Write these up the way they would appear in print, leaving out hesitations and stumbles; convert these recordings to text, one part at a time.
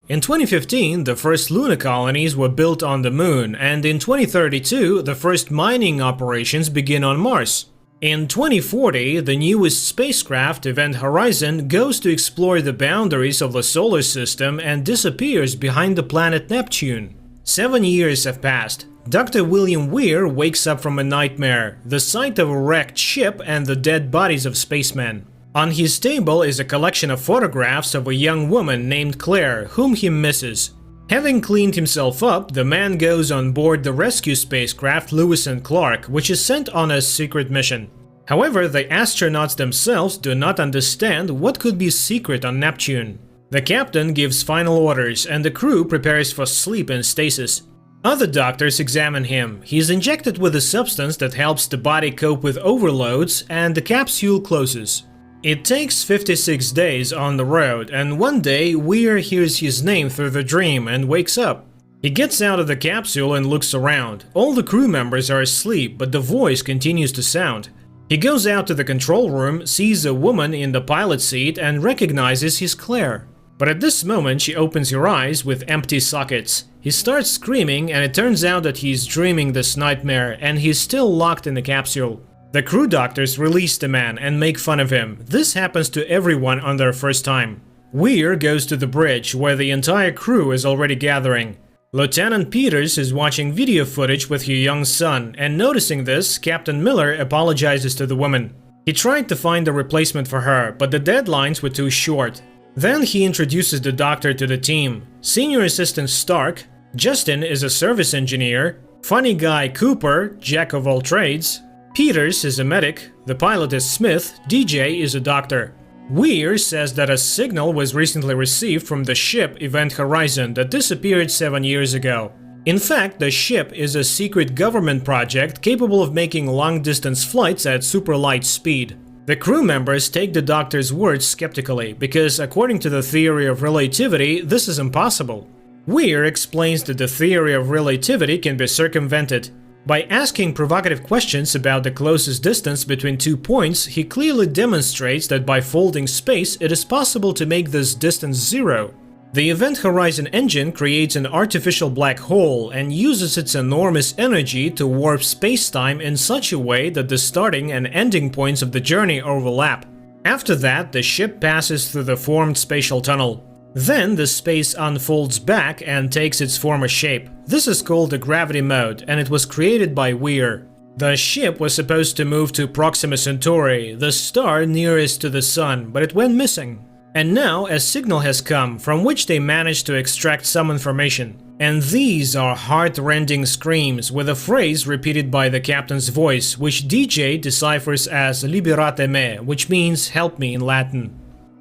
In 2015, the first lunar colonies were built on the Moon, and in 2032, the first mining operations begin on Mars. In 2040, the newest spacecraft, Event Horizon, goes to explore the boundaries of the solar system and disappears behind the planet Neptune. 7 years have passed. Dr. William Weir wakes up from a nightmare, the sight of a wrecked ship and the dead bodies of spacemen. On his table is a collection of photographs of a young woman named Claire, whom he misses. Having cleaned himself up, the man goes on board the rescue spacecraft Lewis and Clark, which is sent on a secret mission. However, the astronauts themselves do not understand what could be secret on Neptune. The captain gives final orders, and the crew prepares for sleep in stasis. Other doctors examine him. He is injected with a substance that helps the body cope with overloads, and the capsule closes. It takes 56 days on the road, and one day Weir hears his name through the dream and wakes up. He gets out of the capsule and looks around. All the crew members are asleep, but the voice continues to sound. He goes out to the control room, sees a woman in the pilot seat, and recognizes his Claire. But at this moment she opens her eyes with empty sockets. He starts screaming, and it turns out that he's dreaming this nightmare, and he's still locked in the capsule. The crew doctors release the man and make fun of him. This happens to everyone on their first time. Weir goes to the bridge, where the entire crew is already gathering. Lieutenant Peters is watching video footage with her young son, and noticing this, Captain Miller apologizes to the woman. He tried to find a replacement for her, but the deadlines were too short. Then he introduces the doctor to the team. Senior Assistant Stark, Justin is a service engineer, funny guy Cooper, jack of all trades, Peters is a medic, the pilot is Smith, DJ is a doctor. Weir says that a signal was recently received from the ship Event Horizon that disappeared 7 years ago. In fact, the ship is a secret government project capable of making long-distance flights at super light speed. The crew members take the doctor's words skeptically, because according to the theory of relativity, this is impossible. Weir explains that the theory of relativity can be circumvented. By asking provocative questions about the closest distance between 2 points, he clearly demonstrates that by folding space, it is possible to make this distance zero. The Event Horizon engine creates an artificial black hole and uses its enormous energy to warp space-time in such a way that the starting and ending points of the journey overlap. After that, the ship passes through the formed spatial tunnel. Then the space unfolds back and takes its former shape. This is called the gravity mode, and it was created by Weir. The ship was supposed to move to Proxima Centauri, the star nearest to the Sun, but it went missing. And now a signal has come, from which they managed to extract some information. And these are heart-rending screams, with a phrase repeated by the captain's voice, which DJ deciphers as "Liberate me", which means "help me" in Latin.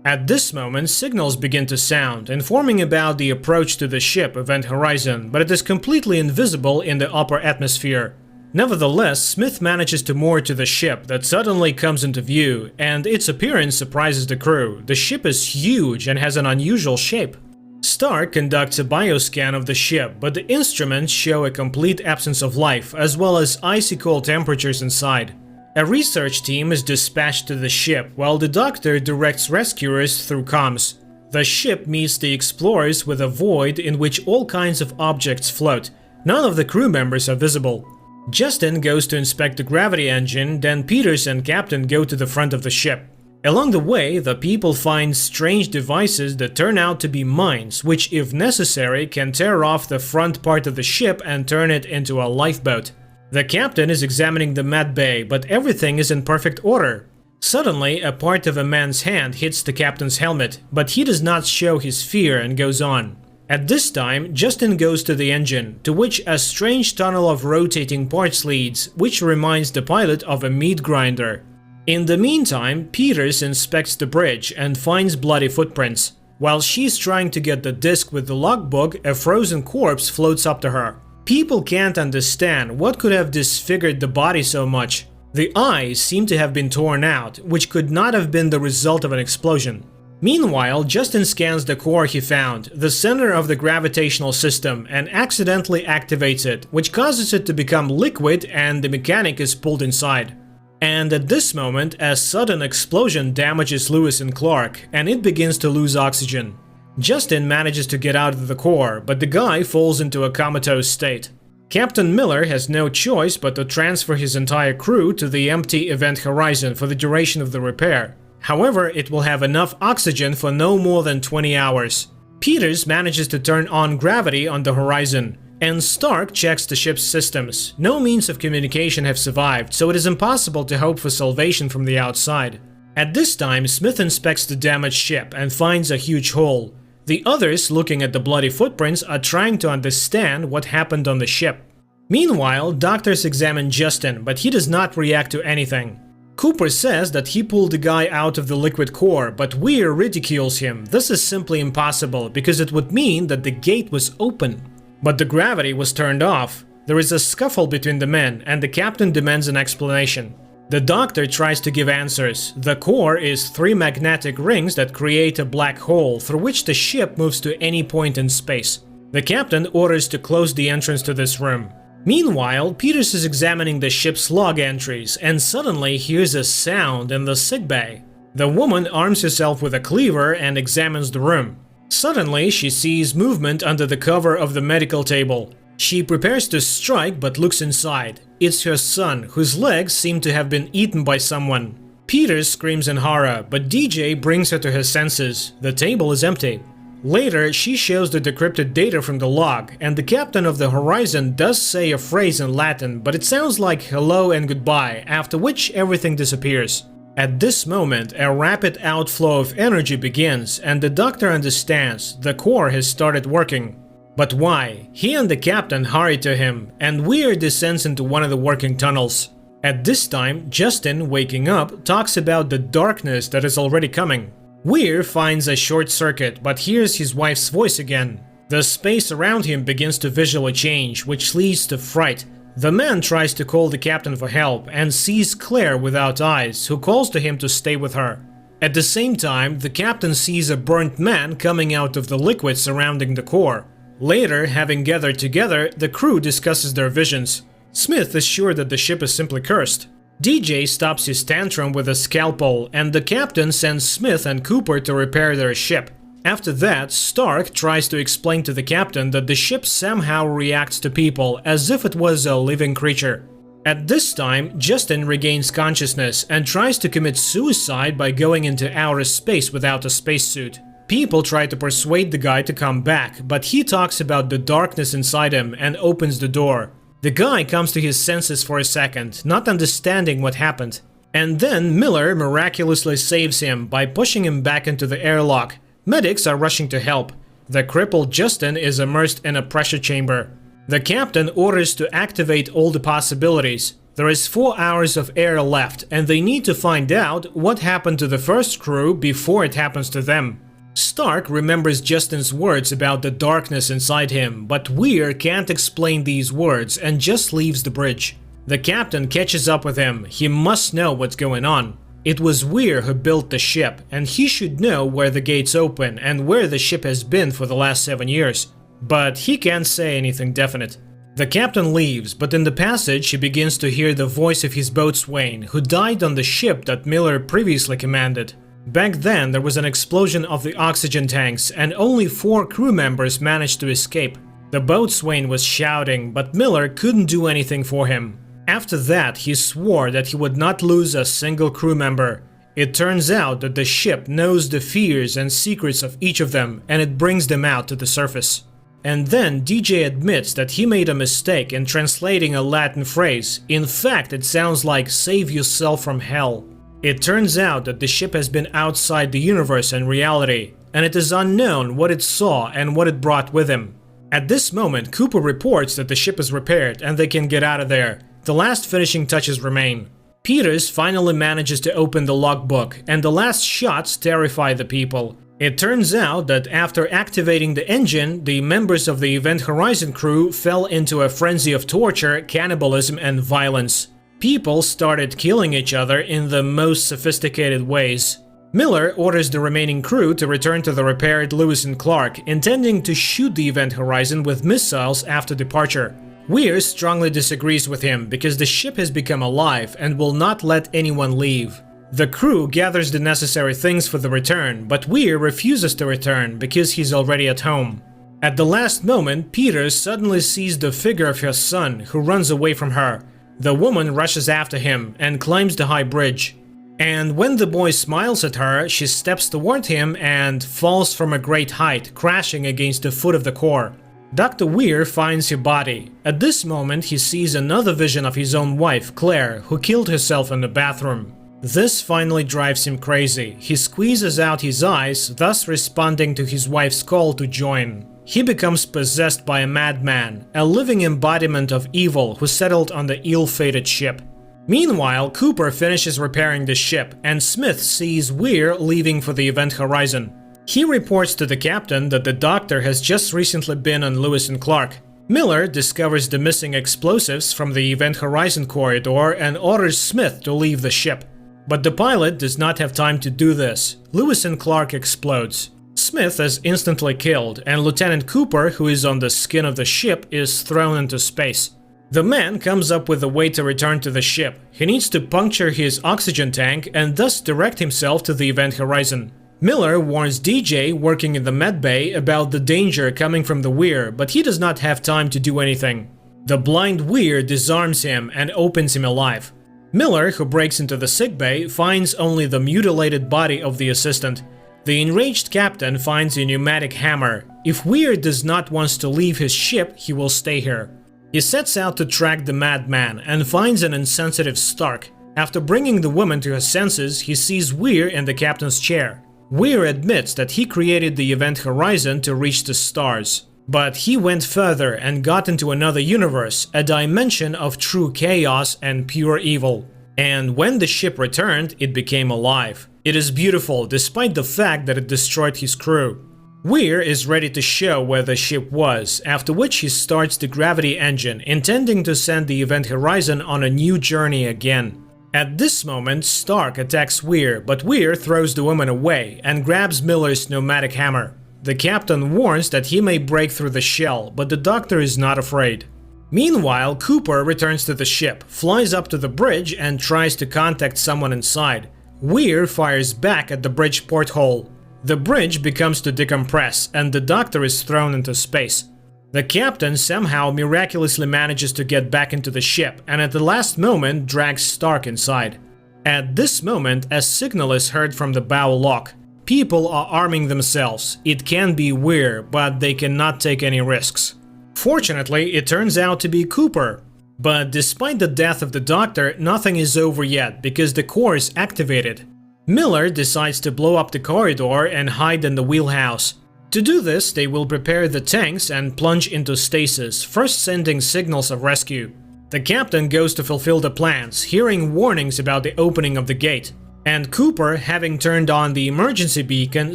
At this moment, signals begin to sound, informing about the approach to the ship Event Horizon, but it is completely invisible in the upper atmosphere. Nevertheless, Smith manages to moor to the ship that suddenly comes into view, and its appearance surprises the crew. The ship is huge and has an unusual shape. Stark conducts a bioscan of the ship, but the instruments show a complete absence of life, as well as icy cold temperatures inside. A research team is dispatched to the ship, while the doctor directs rescuers through comms. The ship meets the explorers with a void in which all kinds of objects float. None of the crew members are visible. Justin goes to inspect the gravity engine, then Peters and Captain go to the front of the ship. Along the way, the people find strange devices that turn out to be mines, which, if necessary, can tear off the front part of the ship and turn it into a lifeboat. The captain is examining the med bay, but everything is in perfect order. Suddenly, a part of a man's hand hits the captain's helmet, but he does not show his fear and goes on. At this time, Justin goes to the engine, to which a strange tunnel of rotating parts leads, which reminds the pilot of a meat grinder. In the meantime, Peters inspects the bridge and finds bloody footprints. While she's trying to get the disc with the logbook, a frozen corpse floats up to her. People can't understand what could have disfigured the body so much. The eyes seem to have been torn out, which could not have been the result of an explosion. Meanwhile, Justin scans the core he found, the center of the gravitational system, and accidentally activates it, which causes it to become liquid and the mechanic is pulled inside. And at this moment, a sudden explosion damages Lewis and Clark, and it begins to lose oxygen. Justin manages to get out of the core, but the guy falls into a comatose state. Captain Miller has no choice but to transfer his entire crew to the empty event horizon for the duration of the repair. However, it will have enough oxygen for no more than 20 hours. Peters manages to turn on gravity on the horizon, and Stark checks the ship's systems. No means of communication have survived, so it is impossible to hope for salvation from the outside. At this time, Smith inspects the damaged ship and finds a huge hole. The others, looking at the bloody footprints, are trying to understand what happened on the ship. Meanwhile, doctors examine Justin, but he does not react to anything. Cooper says that he pulled the guy out of the liquid core, but Weir ridicules him. This is simply impossible, because it would mean that the gate was open. But the gravity was turned off. There is a scuffle between the men, and the captain demands an explanation. The doctor tries to give answers. The core is 3 magnetic rings that create a black hole through which the ship moves to any point in space. The captain orders to close the entrance to this room. Meanwhile, Peters is examining the ship's log entries and suddenly hears a sound in the sickbay. The woman arms herself with a cleaver and examines the room. Suddenly, she sees movement under the cover of the medical table. She prepares to strike but looks inside. It's her son, whose legs seem to have been eaten by someone. Peters screams in horror, but DJ brings her to her senses. The table is empty. Later, she shows the decrypted data from the log, and the captain of the Horizon does say a phrase in Latin, but it sounds like hello and goodbye, after which everything disappears. At this moment, a rapid outflow of energy begins, and the doctor understands the core has started working. But why? He and the captain hurry to him, and Weir descends into one of the working tunnels. At this time, Justin, waking up, talks about the darkness that is already coming. Weir finds a short circuit, but hears his wife's voice again. The space around him begins to visually change, which leads to fright. The man tries to call the captain for help and sees Claire without eyes, who calls to him to stay with her. At the same time, the captain sees a burnt man coming out of the liquid surrounding the core. Later, having gathered together, the crew discusses their visions. Smith is sure that the ship is simply cursed. DJ stops his tantrum with a scalpel, and the captain sends Smith and Cooper to repair their ship. After that, Stark tries to explain to the captain that the ship somehow reacts to people as if it was a living creature. At this time, Justin regains consciousness and tries to commit suicide by going into outer space without a spacesuit. People try to persuade the guy to come back, but he talks about the darkness inside him and opens the door. The guy comes to his senses for a second, not understanding what happened. And then Miller miraculously saves him by pushing him back into the airlock. Medics are rushing to help. The crippled Justin is immersed in a pressure chamber. The captain orders to activate all the possibilities. There is 4 hours of air left, and they need to find out what happened to the first crew before it happens to them. Stark remembers Justin's words about the darkness inside him, but Weir can't explain these words and just leaves the bridge. The captain catches up with him. He must know what's going on. It was Weir who built the ship, and he should know where the gates open and where the ship has been for the last 7 years. But he can't say anything definite. The captain leaves, but in the passage he begins to hear the voice of his boatswain, who died on the ship that Miller previously commanded. Back then, there was an explosion of the oxygen tanks, and only 4 crew members managed to escape. The boatswain was shouting, but Miller couldn't do anything for him. After that, he swore that he would not lose a single crew member. It turns out that the ship knows the fears and secrets of each of them, and it brings them out to the surface. And then DJ admits that he made a mistake in translating a Latin phrase. In fact, it sounds like "save yourself from hell." It turns out that the ship has been outside the universe and reality, and it is unknown what it saw and what it brought with him. At this moment, Cooper reports that the ship is repaired and they can get out of there. The last finishing touches remain. Peters finally manages to open the logbook, and the last shots terrify the people. It turns out that after activating the engine, the members of the Event Horizon crew fell into a frenzy of torture, cannibalism, and violence. People started killing each other in the most sophisticated ways. Miller orders the remaining crew to return to the repaired Lewis and Clark, intending to shoot the Event Horizon with missiles after departure. Weir strongly disagrees with him because the ship has become alive and will not let anyone leave. The crew gathers the necessary things for the return, but Weir refuses to return because he's already at home. At the last moment, Peter suddenly sees the figure of her son, who runs away from her. The woman rushes after him and climbs the high bridge. And when the boy smiles at her, she steps toward him and falls from a great height, crashing against the foot of the core. Dr. Weir finds her body. At this moment, he sees another vision of his own wife, Claire, who killed herself in the bathroom. This finally drives him crazy. He squeezes out his eyes, thus responding to his wife's call to join. He becomes possessed by a madman, a living embodiment of evil who settled on the ill-fated ship. Meanwhile, Cooper finishes repairing the ship, and Smith sees Weir leaving for the event horizon. He reports to the captain that the doctor has just recently been on Lewis and Clark. Miller discovers the missing explosives from the event horizon corridor and orders Smith to leave the ship. But the pilot does not have time to do this. Lewis and Clark explodes. Smith is instantly killed, and Lieutenant Cooper, who is on the skin of the ship, is thrown into space. The man comes up with a way to return to the ship. He needs to puncture his oxygen tank and thus direct himself to the event horizon. Miller warns DJ, working in the medbay, about the danger coming from the Weir, but he does not have time to do anything. The blind Weir disarms him and opens him alive. Miller, who breaks into the sickbay, finds only the mutilated body of the assistant. The enraged captain finds a pneumatic hammer. If Weir does not want to leave his ship, he will stay here. He sets out to track the madman and finds an insensitive Stark. After bringing the woman to her senses, he sees Weir in the captain's chair. Weir admits that he created the event horizon to reach the stars. But he went further and got into another universe, a dimension of true chaos and pure evil. And when the ship returned, it became alive. It is beautiful, despite the fact that it destroyed his crew. Weir is ready to show where the ship was, after which he starts the gravity engine, intending to send the event horizon on a new journey again. At this moment, Stark attacks Weir, but Weir throws the woman away and grabs Miller's pneumatic hammer. The captain warns that he may break through the shell, but the doctor is not afraid. Meanwhile, Cooper returns to the ship, flies up to the bridge and tries to contact someone inside. Weir fires back at the bridge porthole. The bridge becomes to decompress, and the doctor is thrown into space. The captain somehow miraculously manages to get back into the ship, and at the last moment drags Stark inside. At this moment, a signal is heard from the bow lock. People are arming themselves. It can be Weir, but they cannot take any risks. Fortunately, it turns out to be Cooper. But despite the death of the doctor, nothing is over yet because the core is activated. Miller decides to blow up the corridor and hide in the wheelhouse. To do this, they will prepare the tanks and plunge into stasis, first sending signals of rescue. The captain goes to fulfill the plans, hearing warnings about the opening of the gate. And Cooper, having turned on the emergency beacon,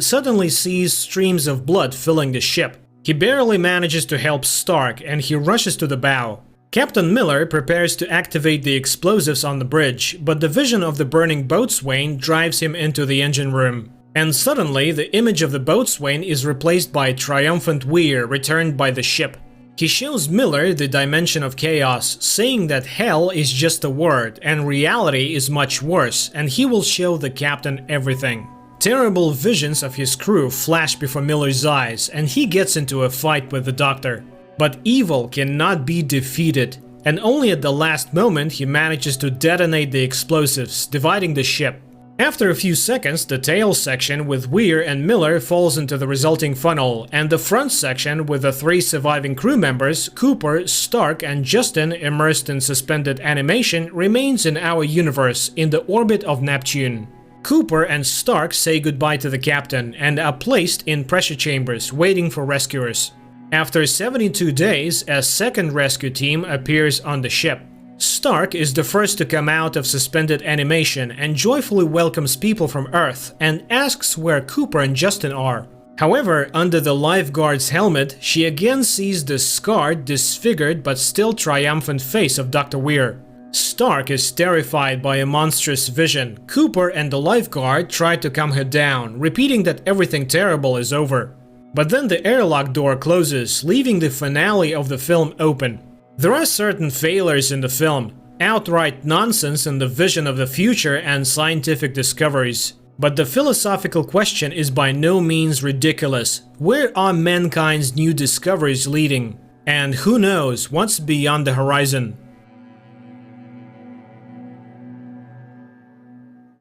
suddenly sees streams of blood filling the ship. He barely manages to help Stark, and he rushes to the bow. Captain Miller prepares to activate the explosives on the bridge, but the vision of the burning boatswain drives him into the engine room. And suddenly, the image of the boatswain is replaced by a triumphant Weir returned by the ship. He shows Miller the dimension of chaos, saying that hell is just a word and reality is much worse, and he will show the captain everything. Terrible visions of his crew flash before Miller's eyes, and he gets into a fight with the doctor. But evil cannot be defeated, and only at the last moment he manages to detonate the explosives, dividing the ship. After a few seconds, the tail section with Weir and Miller falls into the resulting funnel, and the front section with the 3 surviving crew members, Cooper, Stark, and Justin, immersed in suspended animation, remains in our universe in the orbit of Neptune. Cooper and Stark say goodbye to the captain and are placed in pressure chambers waiting for rescuers. After 72 days, a second rescue team appears on the ship. Stark is the first to come out of suspended animation and joyfully welcomes people from Earth and asks where Cooper and Justin are. However, under the lifeguard's helmet, she again sees the scarred, disfigured but still triumphant face of Dr. Weir. Stark is terrified by a monstrous vision. Cooper and the lifeguard try to calm her down, repeating that everything terrible is over. But then the airlock door closes, leaving the finale of the film open. There are certain failures in the film. outright nonsense in the vision of the future and scientific discoveries. But the philosophical question is by no means ridiculous. Where are mankind's new discoveries leading? And who knows what's beyond the horizon?